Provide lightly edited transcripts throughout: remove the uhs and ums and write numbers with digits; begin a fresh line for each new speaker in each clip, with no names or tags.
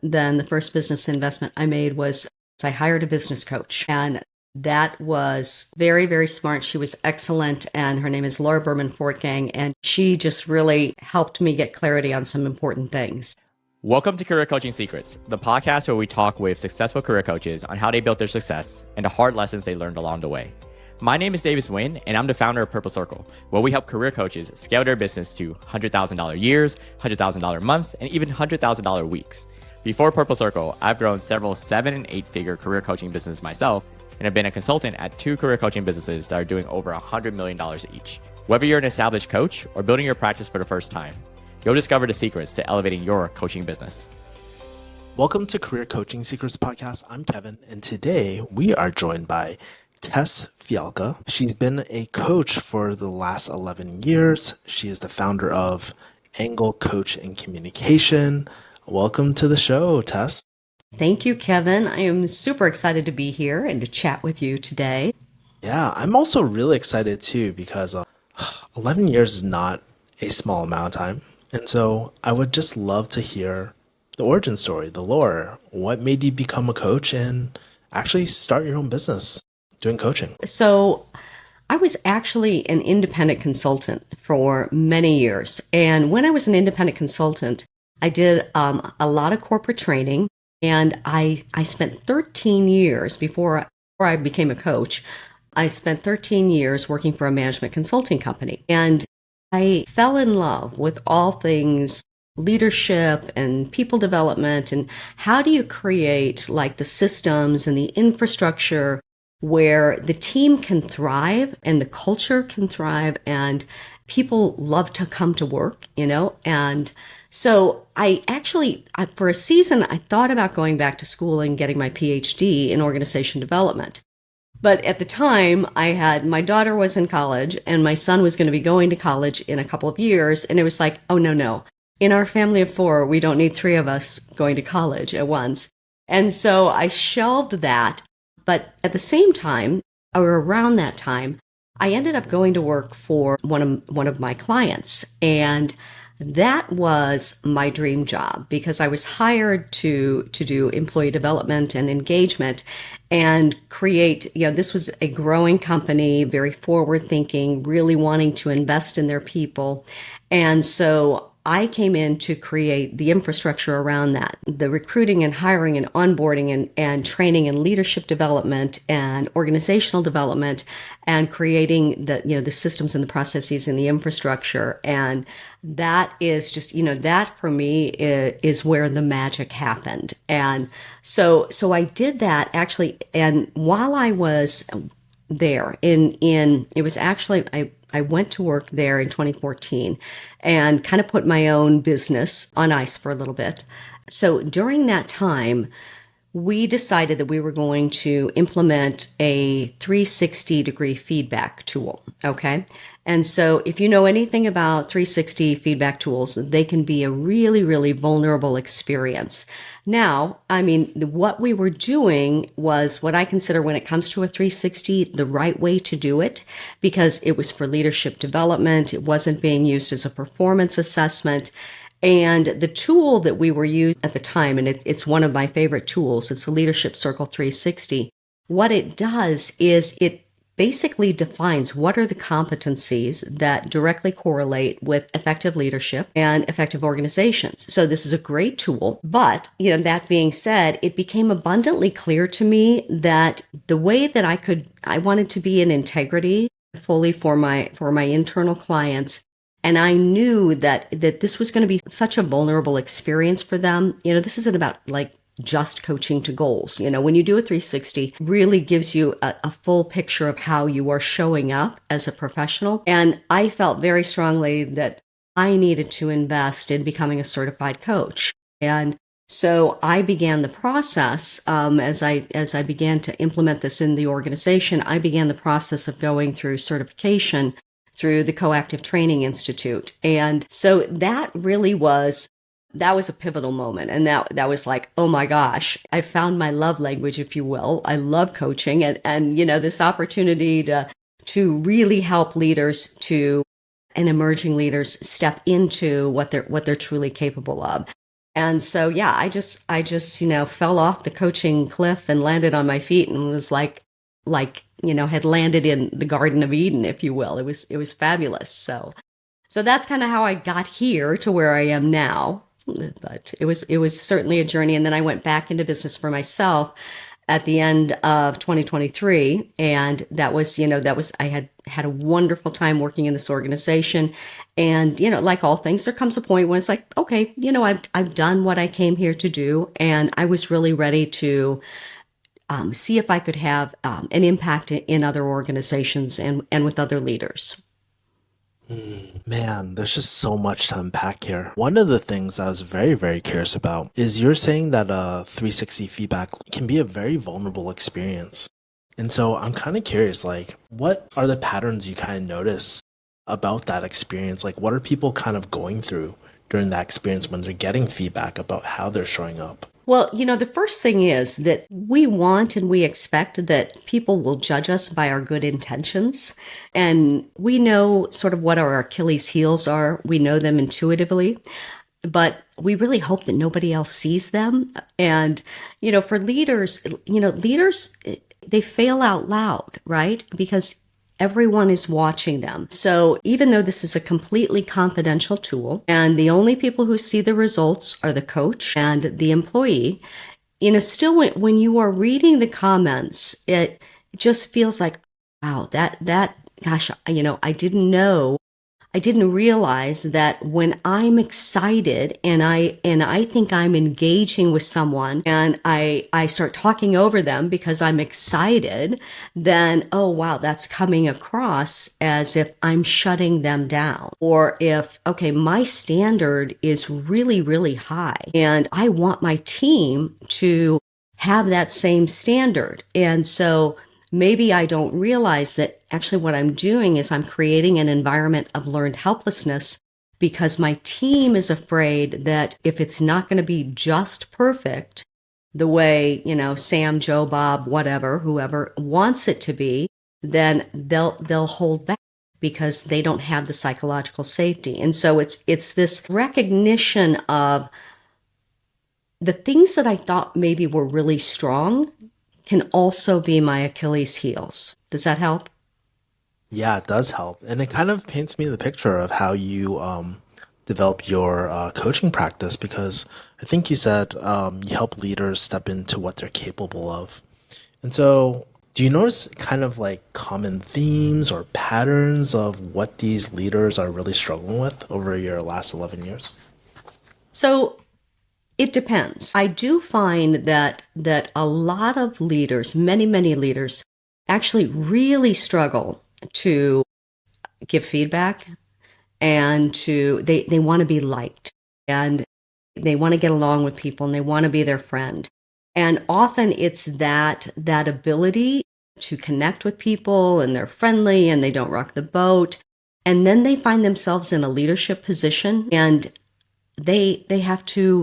then the first business investment I made was I hired a business coach. And that was very, very smart. She was excellent. And her name is Laura Berman Fortgang. And she just really helped me get clarity on some important things.
Welcome to Career Coaching Secrets, the podcast where we talk with successful career coaches on how they built their success and the hard lessons they learned along the way. My name is Davis Nguyen, and I'm the founder of Purple Circle, where we help career coaches scale their business to $100,000 years, $100,000 months, and even $100,000 weeks. Before Purple Circle, I've grown several 7- and 8-figure career coaching businesses myself, and have been a consultant at 2 career coaching businesses that are doing over $100 million each. Whether you're an established coach or building your practice for the first time, you'll discover the secrets to elevating your coaching business.
Welcome to Career Coaching Secrets Podcast. I'm Kevin, and today we are joined by Tess Fyalka. She's been a coach for the last 11 years. She is the founder of Angle Coach and Communication. Welcome to the show, Tess.
Thank you, Kevin. I am super excited to be here and to chat with you today.
Yeah, I'm also really excited too because 11 years is not a small amount of time. And so I would just love to hear the origin story, the lore. What made you become a coach and actually start your own business doing coaching?
So I was actually an independent consultant for many years. And when I was an independent consultant, I did a lot of corporate training. And I spent 13 years before I became a coach. I spent 13 years working for a management consulting company. And I fell in love with all things leadership and people development and how do you create like the systems and the infrastructure where the team can thrive and the culture can thrive and people love to come to work, and so for a season, I thought about going back to school and getting my PhD in organization development. But at the time, my daughter was in college and my son was going to be going to college in a couple of years. And it was like, oh, no. In our family of 4, we don't need 3 of us going to college at once. And so I shelved that. But at the same time, or around that time, I ended up going to work for one of my clients. And that was my dream job because I was hired to do employee development and engagement and create, this was a growing company, very forward thinking, really wanting to invest in their people. And so I came in to create the infrastructure around that, the recruiting and hiring and onboarding and training and leadership development and organizational development and creating the systems and the processes and the infrastructure. And that is just, that for me is where the magic happened. And so I did that actually. And while I was there it was actually, I went to work there in 2014 and kind of put my own business on ice for a little bit. So during that time, we decided that we were going to implement a 360-degree feedback tool, okay? And so if you know anything about 360 feedback tools, they can be a really, really vulnerable experience. Now, what we were doing was what I consider when it comes to a 360, the right way to do it, because it was for leadership development. It wasn't being used as a performance assessment. And the tool that we were using at the time, and it's one of my favorite tools, it's the Leadership Circle 360. What it does is it basically defines what are the competencies that directly correlate with effective leadership and effective organizations. So this is a great tool, but that being said, it became abundantly clear to me that the way that I wanted to be in integrity fully for my internal clients. And I knew that this was going to be such a vulnerable experience for them. This isn't about just coaching to goals. When you do a 360, really gives you a full picture of how you are showing up as a professional. And I felt very strongly that I needed to invest in becoming a certified coach. And so I began the process, as I began to implement this in the organization, I began the process of going through certification through the Coactive Training Institute. And so that was a pivotal moment. And that was like, oh my gosh, I found my love language, if you will. I love coaching and this opportunity to really help leaders and emerging leaders step into what they're truly capable of. And so, yeah, I just, fell off the coaching cliff and landed on my feet and was had landed in the Garden of Eden, if you will. It was fabulous. So that's kind of how I got here to where I am now. But it was certainly a journey. And then I went back into business for myself at the end of 2023. And I had a wonderful time working in this organization. And, like all things, there comes a point when it's like, okay, I've done what I came here to do. And I was really ready to see if I could have an impact in other organizations and with other leaders.
Man, there's just so much to unpack here. One of the things I was very, very curious about is you're saying that 360 feedback can be a very vulnerable experience. And so I'm kind of curious, like, what are the patterns you kind of notice about that experience? Like, what are people kind of going through during that experience when they're getting feedback about how they're showing up?
Well, the first thing is that we want and we expect that people will judge us by our good intentions. And we know sort of what our Achilles heels are. We know them intuitively, but we really hope that nobody else sees them. And, for leaders, they fail out loud, right? Because everyone is watching them. So even though this is a completely confidential tool and the only people who see the results are the coach and the employee, still when you are reading the comments, it just feels like, wow, gosh, I didn't realize that when I'm excited and I think I'm engaging with someone and I start talking over them because I'm excited, then, oh wow, that's coming across as if I'm shutting them down. Or if, okay, my standard is really, really high and I want my team to have that same standard. And so maybe I don't realize that actually what I'm doing is I'm creating an environment of learned helplessness because my team is afraid that if it's not going to be just perfect the way, Sam, Joe, Bob, whatever, whoever wants it to be, then they'll hold back because they don't have the psychological safety. And so it's this recognition of the things that I thought maybe were really strong can also be my Achilles heels. Does that help?
Yeah, it does help. And it kind of paints me the picture of how you develop your coaching practice because I think you said you help leaders step into what they're capable of. And so, do you notice kind of like common themes or patterns of what these leaders are really struggling with over your last 11 years?
So it depends. I do find that a lot of leaders, many leaders, actually really struggle to give feedback and they want to be liked and they want to get along with people and they want to be their friend. And often it's that ability to connect with people and they're friendly and they don't rock the boat. And then they find themselves in a leadership position and they have to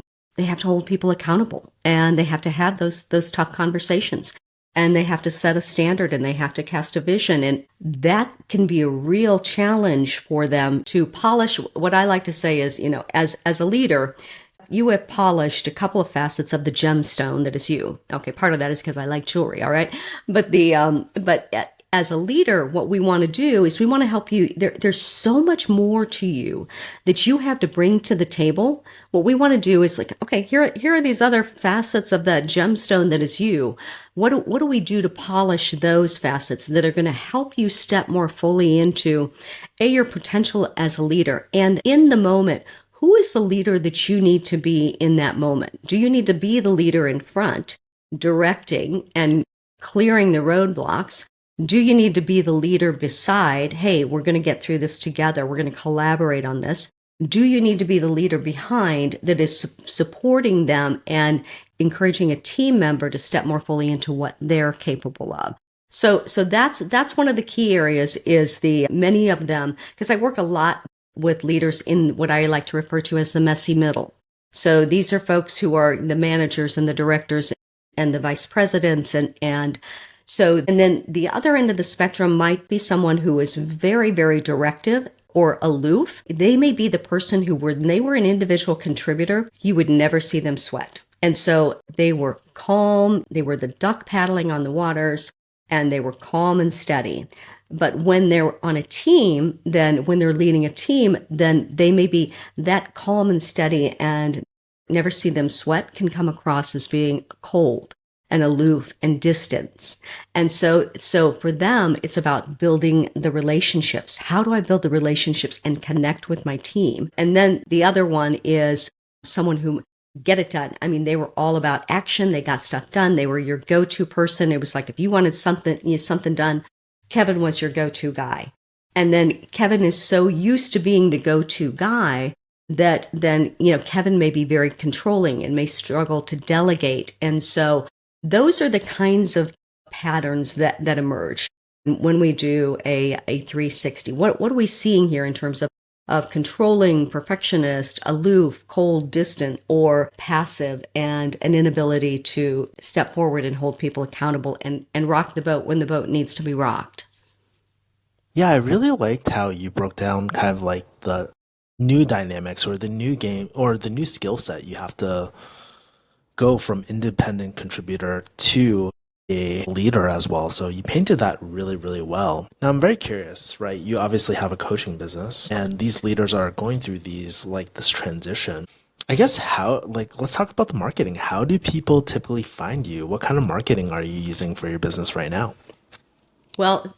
hold people accountable and they have to have those tough conversations and they have to set a standard and they have to cast a vision. And that can be a real challenge for them to polish. What I like to say is, as a leader, you have polished a couple of facets of the gemstone that is you. Okay, part of that is because I like jewelry, all right? But as a leader, what we want to do is we want to help you. There's so much more to you that you have to bring to the table. What we want to do is like, okay, here are these other facets of that gemstone that is you. What do we do to polish those facets that are going to help you step more fully into your potential as a leader? And in the moment, who is the leader that you need to be in that moment? Do you need to be the leader in front, directing and clearing the roadblocks? Do you need to be the leader beside? Hey, we're going to get through this together. We're going to collaborate on this. Do you need to be the leader behind that is supporting them and encouraging a team member to step more fully into what they're capable of? So that's one of the key areas is the many of them, because I work a lot with leaders in what I like to refer to as the messy middle. So these are folks who are the managers and the directors and the vice presidents and then the other end of the spectrum might be someone who is very, very directive or aloof, they may be the person who, when they were an individual contributor, you would never see them sweat. And so they were calm, they were the duck paddling on the waters, and they were calm and steady. But when they're on a team, then when they're leading a team, then they may be that calm and steady, and never see them sweat can come across as being cold and aloof and distant. And so for them, it's about building the relationships. How do I build the relationships and connect with my team? And then the other one is someone who get it done. I mean, they were all about action. They got stuff done. They were your go-to person. It was like, if you wanted something done, Kevin was your go-to guy. And then Kevin is so used to being the go-to guy that then, Kevin may be very controlling and may struggle to delegate. And so those are the kinds of patterns that emerge when we do a 360. What are we seeing here in terms of controlling, perfectionist, aloof, cold, distant, or passive, and an inability to step forward and hold people accountable and rock the boat when the boat needs to be rocked?
Yeah, I really liked how you broke down kind of like the new dynamics or the new game or the new skill set you have to go from independent contributor to a leader as well. So you painted that really, really well. Now I'm very curious, right? You obviously have a coaching business and these leaders are going through this transition. I guess let's talk about the marketing. How do people typically find you? What kind of marketing are you using for your business right now?
Well,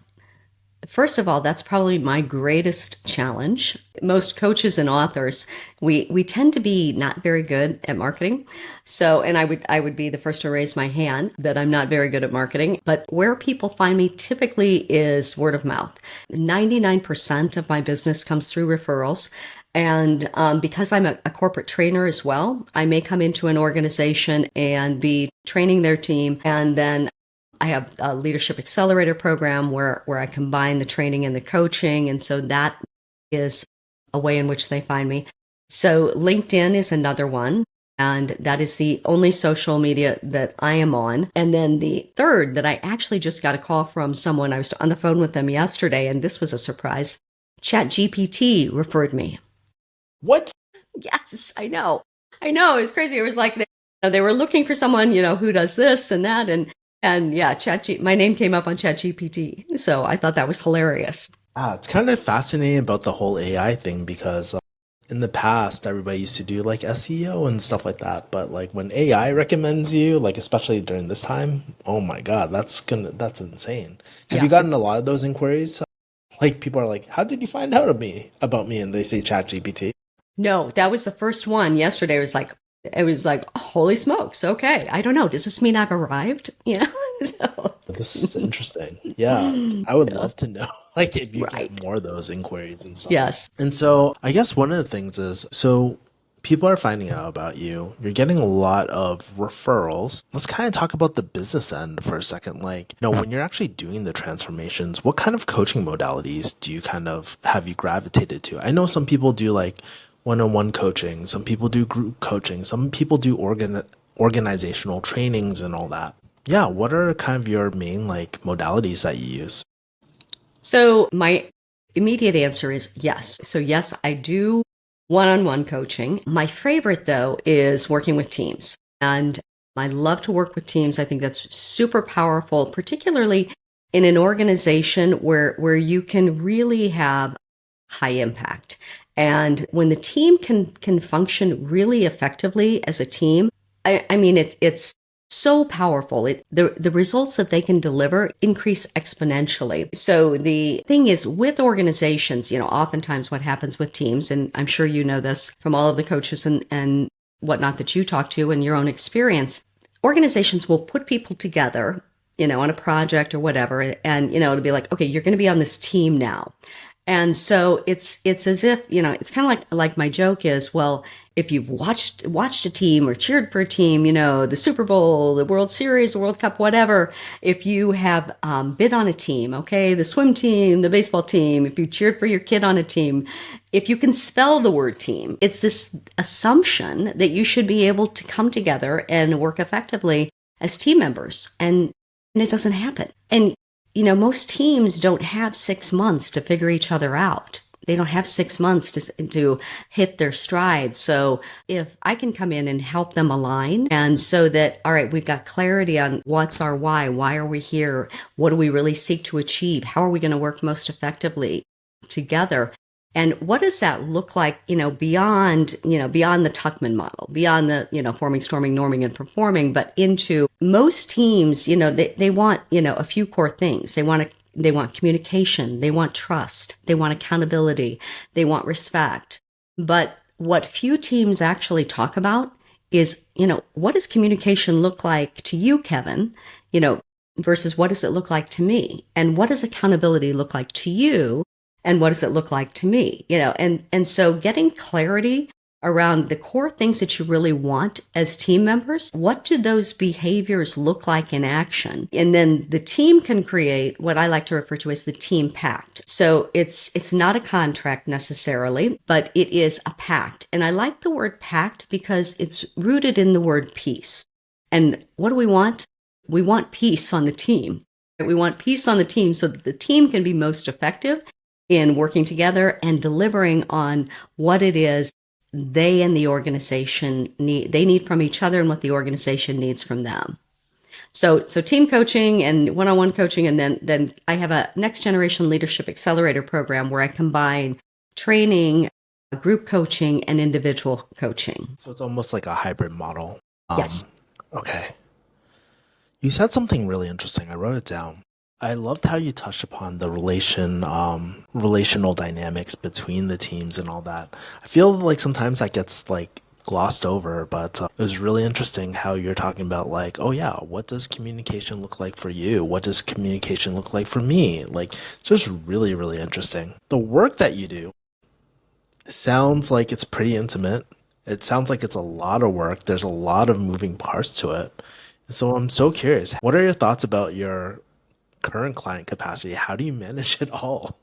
first of all, that's probably my greatest challenge. Most coaches and authors, we tend to be not very good at marketing. So, and I would be the first to raise my hand that I'm not very good at marketing. But where people find me typically is word of mouth. 99% of my business comes through referrals. And because I'm a corporate trainer as well, I may come into an organization and be training their team, and then I have a Leadership Accelerator program where I combine the training and the coaching. And so that is a way in which they find me. So LinkedIn is another one. And that is the only social media that I am on. And then the third that I actually just got a call from someone, I was on the phone with them yesterday, and this was a surprise. ChatGPT referred me.
What?
Yes, I know. It was crazy. It was like they were looking for someone, who does this and that. And yeah, my name came up on ChatGPT. So I thought that was hilarious.
It's kind of fascinating about the whole AI thing because in the past, everybody used to do like SEO and stuff like that. But like when AI recommends you, like especially during this time, oh my God, that's insane. Have you gotten a lot of those inquiries? Like people are like, how did you find out about me? And they say ChatGPT.
No, that was the first one yesterday. It was like, holy smokes. Okay. I don't know. Does this mean I've arrived? So.
This is interesting. Yeah. I would love to know like if you get more of those inquiries and stuff.
Yes.
And so I guess one of the things is, so people are finding out about you. You're getting a lot of referrals. Let's kind of talk about the business end for a second. Like, when you're actually doing the transformations, what kind of coaching modalities do you have you gravitated to? I know some people do like one-on-one coaching. Some people do group coaching. Some people do organizational trainings and all that. Yeah. What are kind of your main like modalities that you use?
So my immediate answer is yes. So yes, I do one-on-one coaching. My favorite though is working with teams. And I love to work with teams. I think that's super powerful, particularly in an organization where you can really have high impact. And when the team can function really effectively as a team, I mean, it's so powerful. The results that they can deliver increase exponentially. So the thing is with organizations, oftentimes what happens with teams, and I'm sure you know this from all of the coaches and whatnot that you talk to in your own experience, organizations will put people together, on a project or whatever, and, it'll be like, okay, you're going to be on this team now. And so it's as if, it's kind of like my joke is, well, if you've watched a team or cheered for a team, the Super Bowl, the World Series, the World Cup, whatever, if you have been on a team, okay, the swim team, the baseball team, if you cheered for your kid on a team, if you can spell the word team, it's this assumption that you should be able to come together and work effectively as team members. And it doesn't happen. And most teams don't have 6 months to figure each other out. They don't have 6 months to hit their stride. So if I can come in and help them align, and so that, all right, we've got clarity on what's our why. Why are we here? What do we really seek to achieve? How are we going to work most effectively together? And what does that look like, beyond the Tuckman model, beyond the, forming, storming, norming, and performing, but into most teams, they want, a few core things. They want communication, they want trust, they want accountability, they want respect. But what few teams actually talk about is, what does communication look like to you, Kevin? Versus what does it look like to me? And what does accountability look like to you? And what does it look like to me? And so getting clarity around the core things that you really want as team members. What do those behaviors look like in action? And then the team can create what I like to refer to as the team pact. So it's not a contract necessarily, but it is a pact. And I like the word pact because it's rooted in the word peace. And what do we want? We want peace on the team. We want peace on the team so that the team can be most effective in working together and delivering on what it is they and the organization need from each other and what the organization needs from them. So team coaching and one-on-one coaching, and then I have a next generation leadership accelerator program where I combine training, group coaching, and individual coaching.
So it's almost like a hybrid model.
Yes.
Okay. You said something really interesting. I wrote it down. I loved how you touched upon the relational dynamics between the teams and all that. I feel like sometimes that gets like glossed over, but it was really interesting how you're talking about like, oh yeah, what does communication look like for you? What does communication look like for me? Like, it's just really, really interesting. The work that you do sounds like it's pretty intimate. It sounds like it's a lot of work. There's a lot of moving parts to it. So I'm so curious, what are your thoughts about your current client capacity? How do you manage it all?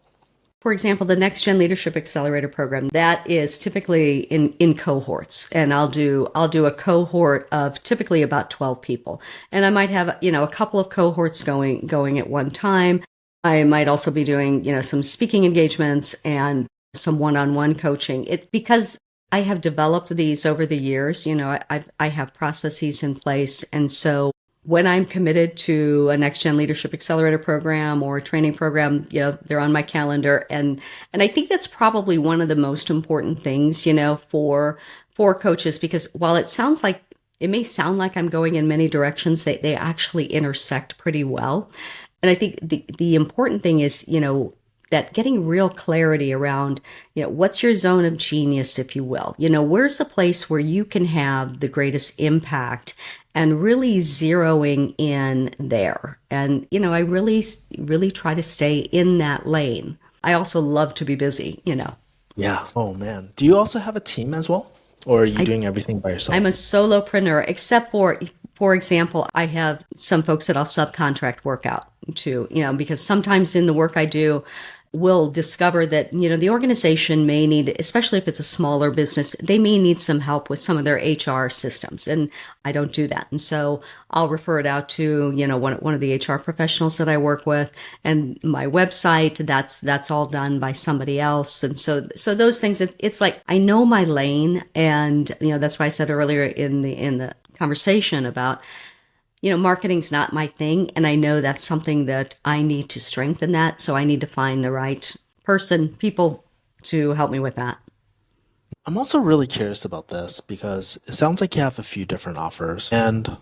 For example, the Next Gen Leadership Accelerator program, that is typically in cohorts. And I'll do a cohort of typically about 12 people. And I might have, a couple of cohorts going at one time. I might also be doing, some speaking engagements and some one-on-one coaching. Because I have developed these over the years, I have processes in place. And so when I'm committed to a Next Gen Leadership Accelerator program or a training program, they're on my calendar. And I think that's probably one of the most important things, for coaches, because while it may sound like I'm going in many directions, they actually intersect pretty well. And I think the important thing is, that getting real clarity around, what's your zone of genius, if you will? Where's the place where you can have the greatest impact, and really zeroing in there. And, I really, really try to stay in that lane. I also love to be busy,
Yeah. Oh man. Do you also have a team as well? Or are you doing everything by yourself?
I'm a solopreneur, except for example, I have some folks that I'll subcontract work out to, because sometimes in the work I do, we'll discover that, the organization may need, especially if it's a smaller business, they may need some help with some of their HR systems. And I don't do that. And so I'll refer it out to, one of the HR professionals that I work with, and my website, that's all done by somebody else. And so those things, it's like, I know my lane. And, that's why I said earlier in the conversation about, marketing's not my thing. And I know that's something that I need to strengthen that. So I need to find the right people to help me with that.
I'm also really curious about this because it sounds like you have a few different offers. And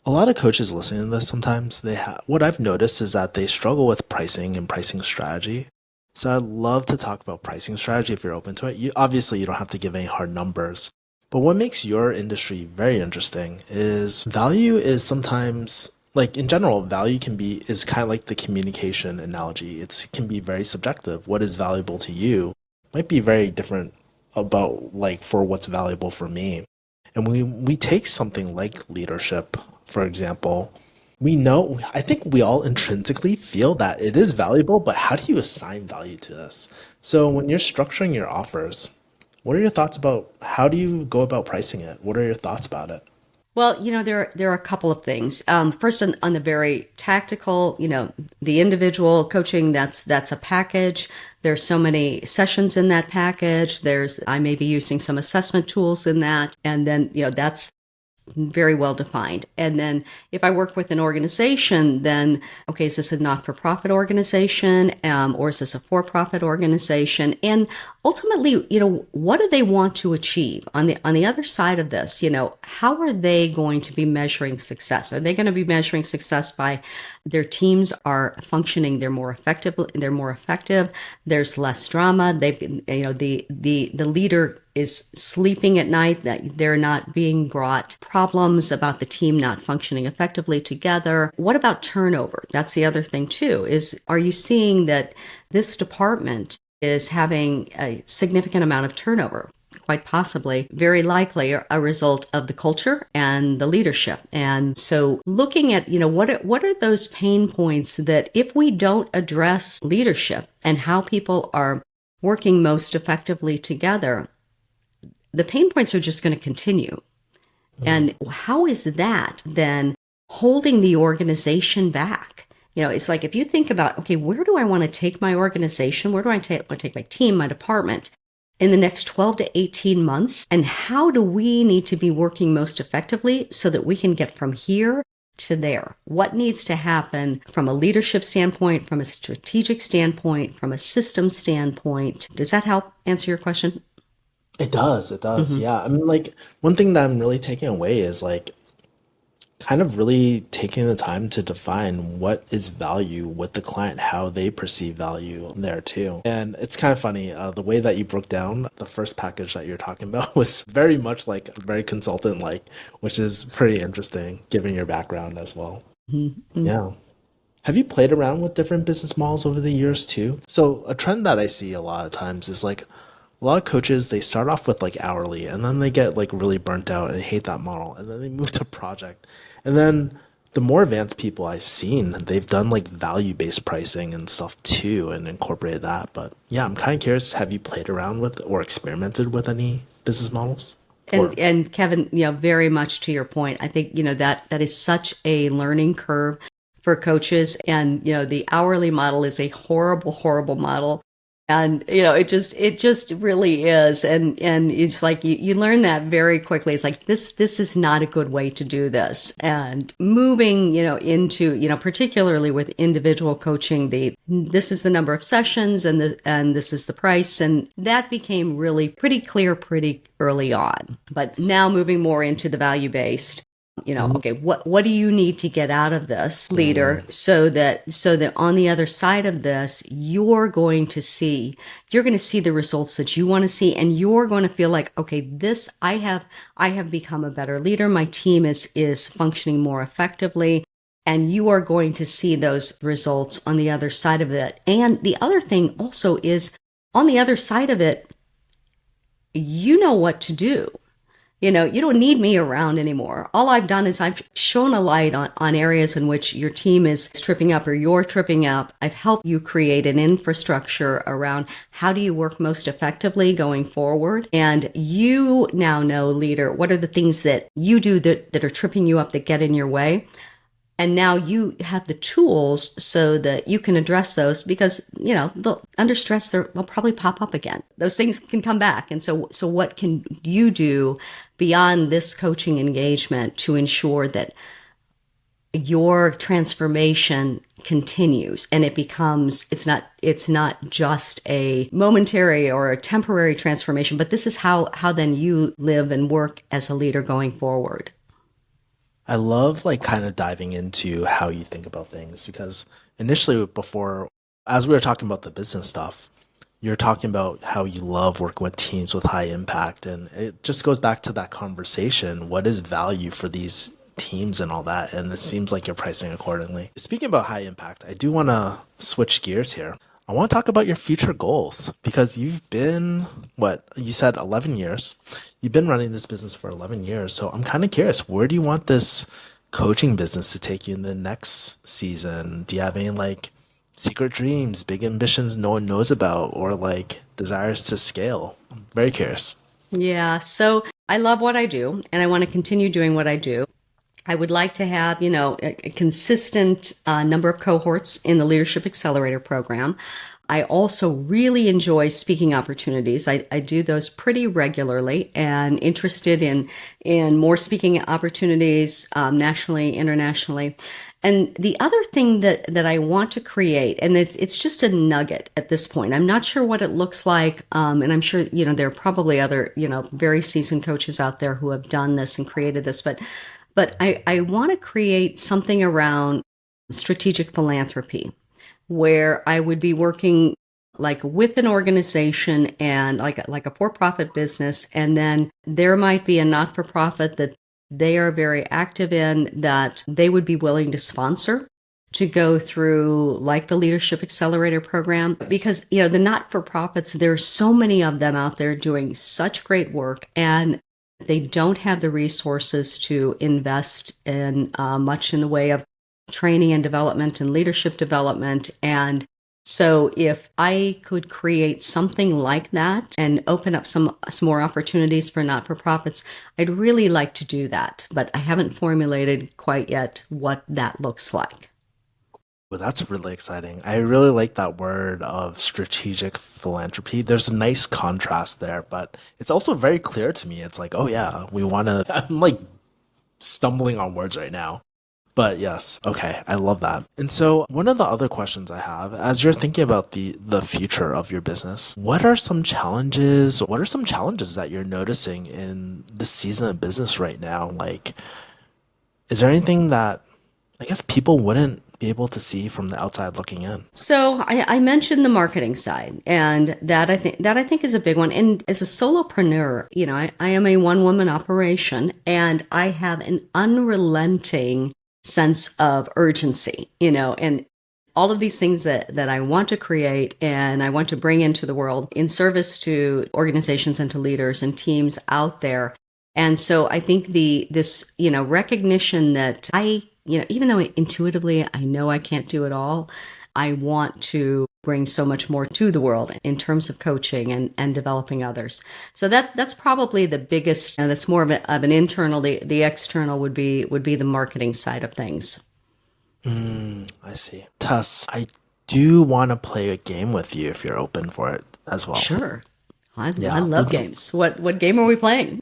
a lot of coaches listening to this, sometimes what I've noticed is that they struggle with pricing and pricing strategy. So I'd love to talk about pricing strategy if you're open to it. Obviously, you don't have to give any hard numbers. But what makes your industry very interesting is value is sometimes, like in general, value is kind of like the communication analogy. It can be very subjective. What is valuable to you might be very different about like for what's valuable for me. And we take something like leadership, for example. I think we all intrinsically feel that it is valuable, but how do you assign value to this? So when you're structuring your offers, what are your thoughts about how do you go about pricing it? What are your thoughts about it?
Well, there are a couple of things. First, on the very tactical, the individual coaching, that's a package. There's so many sessions in that package. I may be using some assessment tools in that. And then, that's very well defined. And then if I work with an organization, then, okay, is this a not-for-profit organization, or is this a for-profit organization? And ultimately, what do they want to achieve on the other side of this? How are they going to be measuring success? Are they going to be measuring success by their teams are functioning? They're more effective. There's less drama. The leader is sleeping at night, that they're not being brought problems about the team not functioning effectively together. What about turnover? That's the other thing too, are you seeing that this department is having a significant amount of turnover? Quite possibly, very likely a result of the culture and the leadership. And so looking at, what are those pain points that if we don't address leadership and how people are working most effectively together, the pain points are just going to continue. And how is that then holding the organization back? It's like, if you think about, okay, where do I want to take my organization? Where do I want to take my team, my department in the next 12 to 18 months? And how do we need to be working most effectively so that we can get from here to there? What needs to happen from a leadership standpoint, from a strategic standpoint, from a system standpoint? Does that help answer your question?
It does. It does. Yeah. I mean, like, one thing that I'm really taking away is like kind of really taking the time to define what is value with the client, how they perceive value there too. And it's kind of funny, the way that you broke down the first package that you're talking about was very much like very consultant like, which is pretty interesting given your background as well.
Mm-hmm.
Yeah. Have you played around with different business models over the years too? So a trend that I see a lot of times is like a lot of coaches, they start off with like hourly and then they get like really burnt out and hate that model. And then they move to project. And then the more advanced people I've seen, they've done like value-based pricing and stuff too and incorporated that. But yeah, I'm kind of curious, have you played around with or experimented with any business models? Or
And Kevin, very much to your point, I think, that is such a learning curve for coaches. And, the hourly model is a horrible, horrible model. And, it just really is. And it's like, you learn that very quickly. It's like, this is not a good way to do this. And moving, into, particularly with individual coaching, this is the number of sessions and this is the price. And that became really pretty clear pretty early on. But now moving more into the value-based, okay, what do you need to get out of this, leader, so that on the other side of this, you're going to see the results that you want to see, and you're going to feel like, okay, I have become a better leader. My team is functioning more effectively, and you are going to see those results on the other side of it. And the other thing also is, on the other side of it, you know what to do. You don't need me around anymore. All I've done is I've shone a light on areas in which your team is tripping up or you're tripping up. I've helped you create an infrastructure around how do you work most effectively going forward. And you now know, leader, what are the things that you do that are tripping you up, that get in your way. And now you have the tools so that you can address those, because, under stress, they'll probably pop up again. Those things can come back. And so what can you do beyond this coaching engagement to ensure that your transformation continues and it's not just a momentary or a temporary transformation, but this is how then you live and work as a leader going forward?
I love like kind of diving into how you think about things, because initially before, as we were talking about the business stuff, you're talking about how you love working with teams with high impact. And it just goes back to that conversation. What is value for these teams and all that? And it seems like you're pricing accordingly. Speaking about high impact, I do want to switch gears here. I want to talk about your future goals, because you've been, you said 11 years. You've been running this business for 11 years. So I'm kind of curious, where do you want this coaching business to take you in the next season? Do you have any like secret dreams, big ambitions no one knows about, or like desires to scale? I'm very curious.
Yeah. So I love what I do, and I want to continue doing what I do. I would like to have, a consistent number of cohorts in the Leadership Accelerator program. I also really enjoy speaking opportunities. I do those pretty regularly and interested in more speaking opportunities nationally, internationally. And the other thing that I want to create, and it's just a nugget at this point. I'm not sure what it looks like, and I'm sure there are probably other very seasoned coaches out there who have done this and created this, but I want to create something around strategic philanthropy, where I would be working like with an organization and like a for-profit business, and then there might be a not-for-profit that they are very active in that they would be willing to sponsor to go through like the Leadership Accelerator program, because the not-for-profits, there's so many of them out there doing such great work, and they don't have the resources to invest in much in the way of training and development and leadership development. And so if I could create something like that and open up some more opportunities for not-for-profits, I'd really like to do that. But I haven't formulated quite yet what that looks like.
Well, that's really exciting. I really like that word of strategic philanthropy. There's a nice contrast there, but it's also very clear to me. It's like, oh yeah, we want to, I'm like stumbling on words right now. But yes, okay, I love that. And so one of the other questions I have, as you're thinking about the future of your business, what are some challenges? What are some challenges that you're noticing in the season of business right now? Like, is there anything that I guess people wouldn't be able to see from the outside looking in?
So I mentioned the marketing side, and that I think is a big one. And as a solopreneur, I am a one-woman operation, and I have an unrelenting sense of urgency, and all of these things that I want to create and I want to bring into the world in service to organizations and to leaders and teams out there. And so I think this recognition that even though intuitively I know I can't do it all, I want to bring so much more to the world in terms of coaching and developing others. So that's probably the biggest, and that's more of an internal. The external would be the marketing side of things.
I see. Tess, I do want to play a game with you if you're open for it as well.
Sure. I
Yeah,
love games. What game are we playing?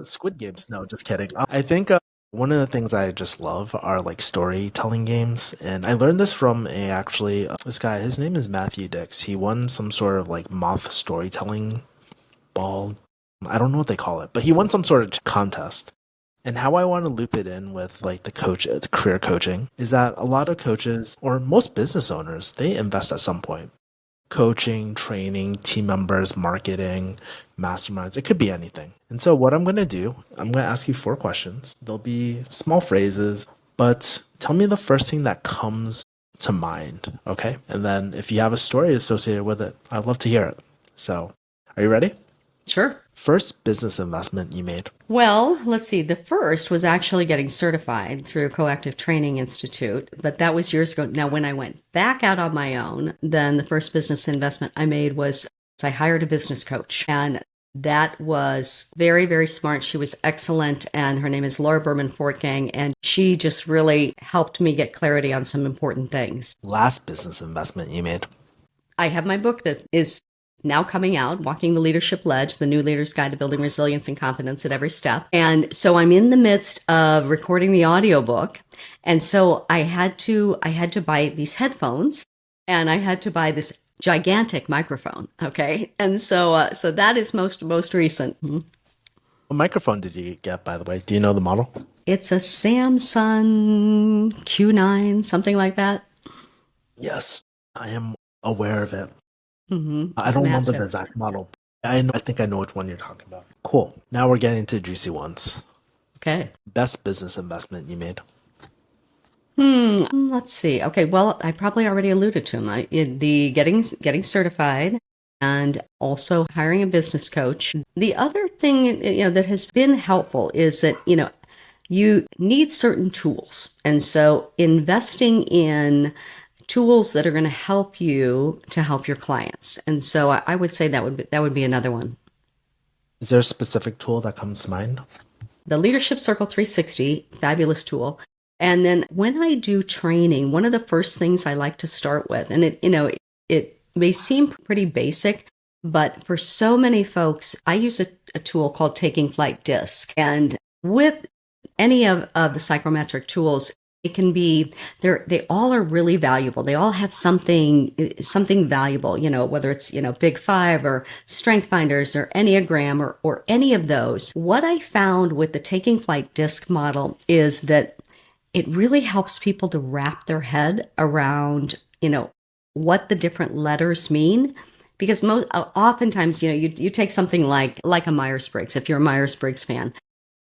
Squid Games. No, just kidding. I think one of the things I just love are like storytelling games, and I learned this from this guy. His name is Matthew Dix. He won some sort of like moth storytelling ball. I don't know what they call it, but he won some sort of contest. And how I want to loop it in with like the career coaching is that a lot of coaches or most business owners, they invest at some point. Coaching, training, team members, marketing, masterminds. It could be anything. And so what I'm going to do, I'm going to ask you 4 questions. They'll be small phrases, but tell me the first thing that comes to mind. Okay. And then if you have a story associated with it, I'd love to hear it. So are you ready?
Sure.
First business investment you made.
Well, let's see. The first was actually getting certified through Coactive Training Institute, but that was years ago. Now, when I went back out on my own, then the first business investment I made was I hired a business coach, and that was very, very smart. She was excellent, and her name is Laura Berman Fortgang, and she just really helped me get clarity on some important things.
Last business investment you made.
I have my book that is now coming out, Walking the Leadership Ledge, the New Leader's Guide to Building Resilience and Confidence at Every Step. And so I'm in the midst of recording the audiobook. And so I had to buy these headphones, and I had to buy this gigantic microphone. Okay. And so that is most recent.
What microphone did you get, by the way? Do you know the model?
It's a Samsung Q9, something like that.
Yes, I am aware of it.
Mm-hmm.
I don't remember
Massive.
the exact model. I think I know which one you're talking about. Cool. Now we're getting to juicy ones.
Okay.
Best business investment you made.
Let's see. Okay, well, I probably already alluded to them. The getting certified, and also hiring a business coach. The other thing that has been helpful is that you need certain tools, and so investing in tools that are going to help you to help your clients. And so I would say that would be another one.
Is there a specific tool that comes to mind?
The Leadership Circle 360, fabulous tool. And then when I do training, one of the first things I like to start with, and it may seem pretty basic, but for so many folks, I use a tool called Taking Flight Disc. And with any of the psychometric tools, it can be, they all are really valuable. They all have something valuable, whether it's, Big Five or Strength Finders or Enneagram or any of those. What I found with the Taking Flight Disc model is that it really helps people to wrap their head around, what the different letters mean. Because oftentimes, you take something like a Myers-Briggs, if you're a Myers-Briggs fan,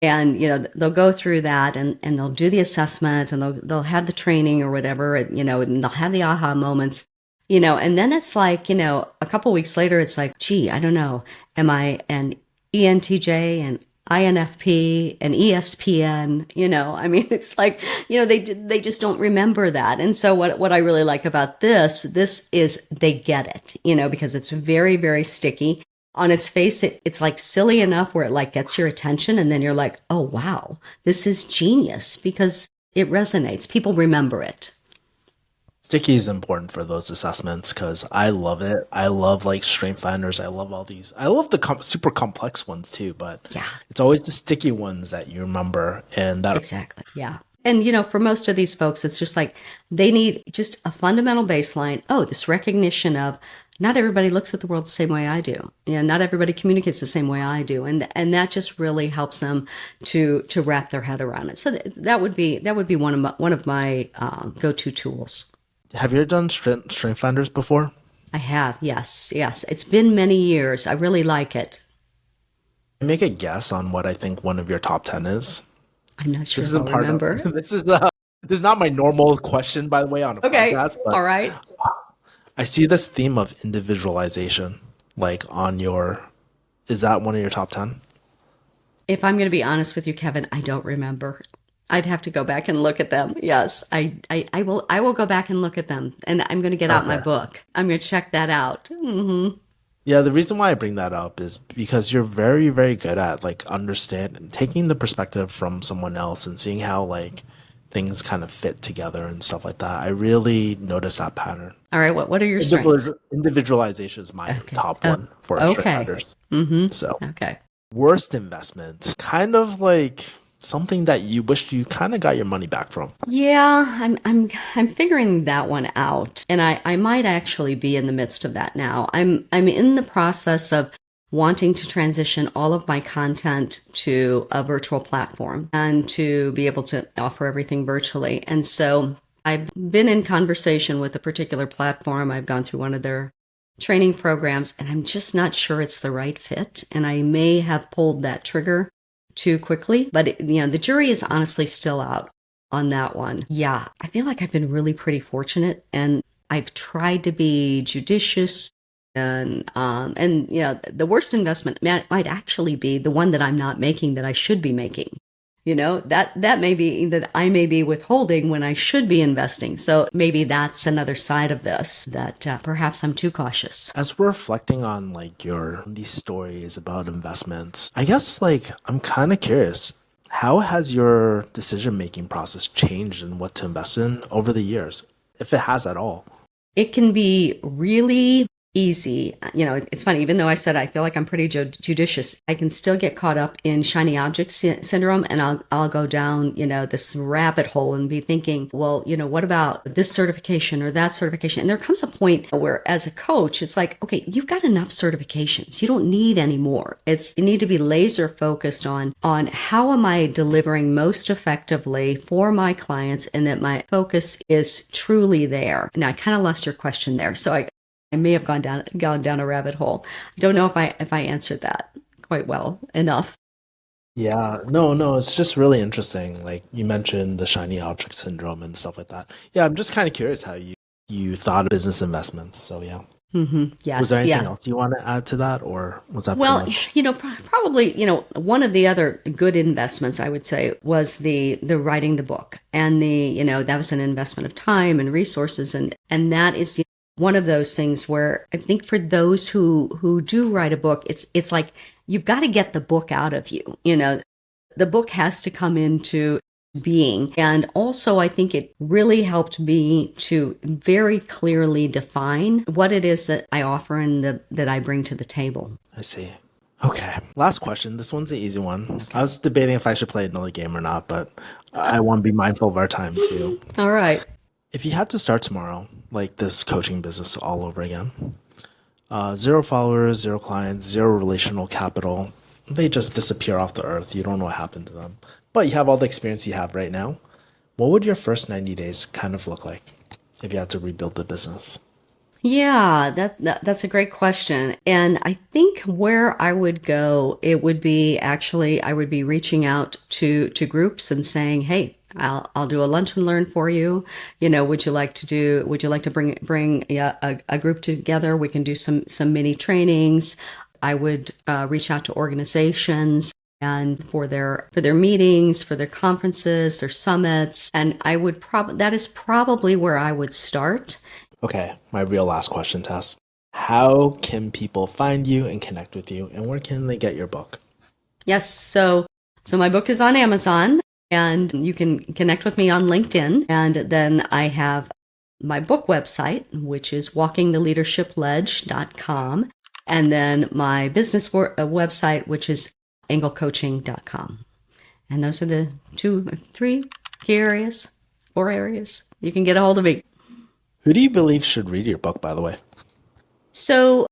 and, they'll go through that and they'll do the assessment and they'll have the training or whatever, and they'll have the aha moments, and then it's like, a couple weeks later, it's like, gee, I don't know. Am I an ENTJ, an INFP, an ESPN? I mean, it's like, they just don't remember that. And so what I really like about this is they get it, because it's very, very sticky. On its face, it's like silly enough where it like gets your attention, and then you're like, oh, wow, this is genius, because it resonates. People remember it.
Sticky is important for those assessments because I love it. I love like strength finders. I love all these. I love the super complex ones too, but
yeah,
it's always the sticky ones that you remember. And that
exactly. Yeah. And, for most of these folks, it's just like they need just a fundamental baseline. Oh, this recognition of not everybody looks at the world the same way I do. Not everybody communicates the same way I do. And that just really helps them to wrap their head around it. So that would be one of my go-to tools.
Have you ever done strength finders before?
I have. Yes. It's been many years. I really like it.
Make a guess on what I think one of your top 10 is.
I'm not sure if I'll remember.
This is not my normal question, by the way, on a podcast. But
all right.
I see this theme of individualization, like is that one of your top 10?
If I'm going to be honest with you, Kevin, I don't remember. I'd have to go back and look at them. Yes, I will go back and look at them, and I'm going to get out my book. I'm going to check that out. Mm-hmm.
Yeah, the reason why I bring that up is because you're very, very good at like understanding, taking the perspective from someone else and seeing how like things kind of fit together and stuff like that. I really noticed that pattern.
All right, what are your strengths?
Individualization is my top one for strength finders.
Mm-hmm.
So, worst investment, kind of like something that you wish you kind of got your money back from.
Yeah, I'm figuring that one out, and I might actually be in the midst of that now. I'm in the process of wanting to transition all of my content to a virtual platform and to be able to offer everything virtually. And so I've been in conversation with a particular platform. I've gone through one of their training programs, and I'm just not sure it's the right fit. And I may have pulled that trigger too quickly, but the jury is honestly still out on that one. Yeah, I feel like I've been really pretty fortunate, and I've tried to be judicious. And the worst investment might actually be the one that I'm not making that I should be making. That may be that I may be withholding when I should be investing. So maybe that's another side of this, that perhaps I'm too cautious.
As we're reflecting on like these stories about investments, I guess like I'm kind of curious, how has your decision-making process changed in what to invest in over the years, if it has at all?
It can be really easy. It's funny, even though I said I feel like I'm pretty judicious, I can still get caught up in shiny object syndrome, and I'll go down, this rabbit hole and be thinking, well, what about this certification or that certification? And there comes a point where as a coach, it's like, okay, you've got enough certifications. You don't need any more. You need to be laser focused on how am I delivering most effectively for my clients, and that my focus is truly there. Now, I kind of lost your question there. So I may have gone down a rabbit hole. I don't know if I answered that quite well enough.
Yeah, no, it's just really interesting. Like you mentioned the shiny object syndrome and stuff like that. Yeah, I'm just kind of curious how you thought of business investments. So yeah.
Mm-hmm. Yes.
Was there anything else you want to add to that, or was that
well,
pretty much...
probably, one of the other good investments I would say was the writing the book, and that was an investment of time and resources, and that is one of those things where I think for those who do write a book, it's like you've got to get the book out of you. The book has to come into being. And also, I think it really helped me to very clearly define what it is that I offer and that I bring to the table.
I see. Okay. Last question. This one's an easy one. Okay. I was debating if I should play another game or not, but I want to be mindful of our time too.
All right.
If you had to start tomorrow, like this coaching business all over again, 0 followers, 0 clients, 0 relational capital, they just disappear off the earth. You don't know what happened to them. But you have all the experience you have right now. What would your first 90 days kind of look like if you had to rebuild the business?
Yeah, that's a great question. And I think where I would go, it would be actually, I would be reaching out to groups and saying, hey, I'll do a lunch and learn for you. Would you like to bring a group together? We can do some mini trainings. I would reach out to organizations and for their meetings, for their conferences, their summits. And I would that is probably where I would start.
Okay, my real last question, Tess. How can people find you and connect with you, and where can they get your book?
Yes, so my book is on Amazon, and you can connect with me on LinkedIn. And then I have my book website, which is walkingtheleadershipledge.com, and then my business website, which is anglecoaching.com. And those are the 4 areas you can get a hold of me.
Who do you believe should read your book, by the way?
So,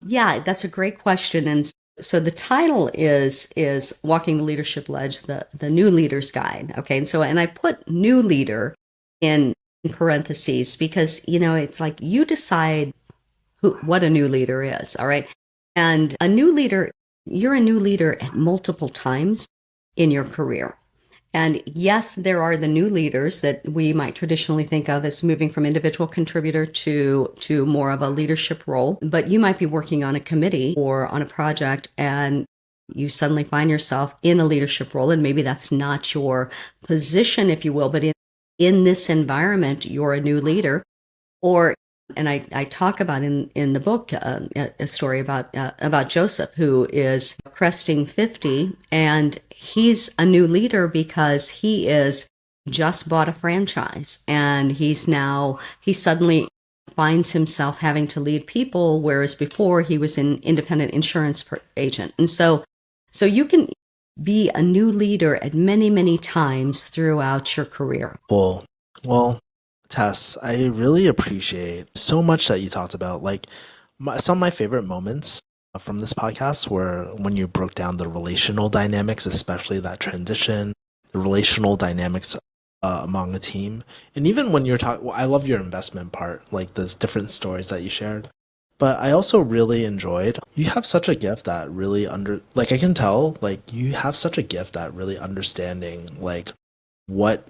yeah, that's a great question. And so the title is Walking the Leadership Ledge, the New Leader's Guide. Okay, and I put new leader in parentheses because, it's like you decide what a new leader is, all right? And a new leader, you're a new leader at multiple times in your career. And yes, there are the new leaders that we might traditionally think of as moving from individual contributor to more of a leadership role. But you might be working on a committee or on a project and you suddenly find yourself in a leadership role. And maybe that's not your position, if you will, but in this environment, you're a new leader. And I talk about in the book a story about Joseph, who is cresting 50, and he's a new leader because he is just bought a franchise, and he suddenly finds himself having to lead people, whereas before he was an independent insurance agent. And so you can be a new leader at many, many times throughout your career.
Well, Tess, I really appreciate so much that you talked about. Like some of my favorite moments from this podcast were when you broke down the relational dynamics, especially that transition, the relational dynamics among a team. And even when you're talking, I love your investment part, like those different stories that you shared. But I also really enjoyed, you have such a gift that really I can tell, like you have such a gift at really understanding like what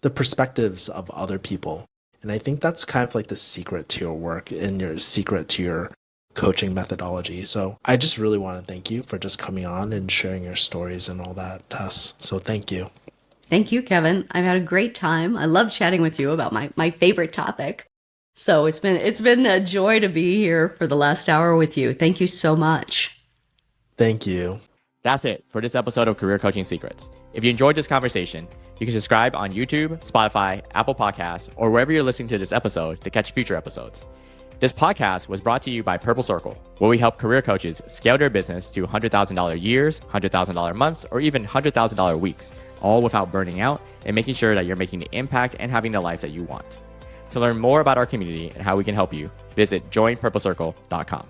the perspectives of other people. And I think that's kind of like the secret to your work and your secret to your coaching methodology. So I just really want to thank you for just coming on and sharing your stories and all that, Tess. So thank you.
Thank you, Kevin. I've had a great time. I love chatting with you about my favorite topic. So it's been a joy to be here for the last hour with you. Thank you so much.
Thank you.
That's it for this episode of Career Coaching Secrets. If you enjoyed this conversation, you can subscribe on YouTube, Spotify, Apple Podcasts, or wherever you're listening to this episode to catch future episodes. This podcast was brought to you by Purple Circle, where we help career coaches scale their business to $100,000 years, $100,000 months, or even $100,000 weeks, all without burning out and making sure that you're making the impact and having the life that you want. To learn more about our community and how we can help you, visit joinpurplecircle.com.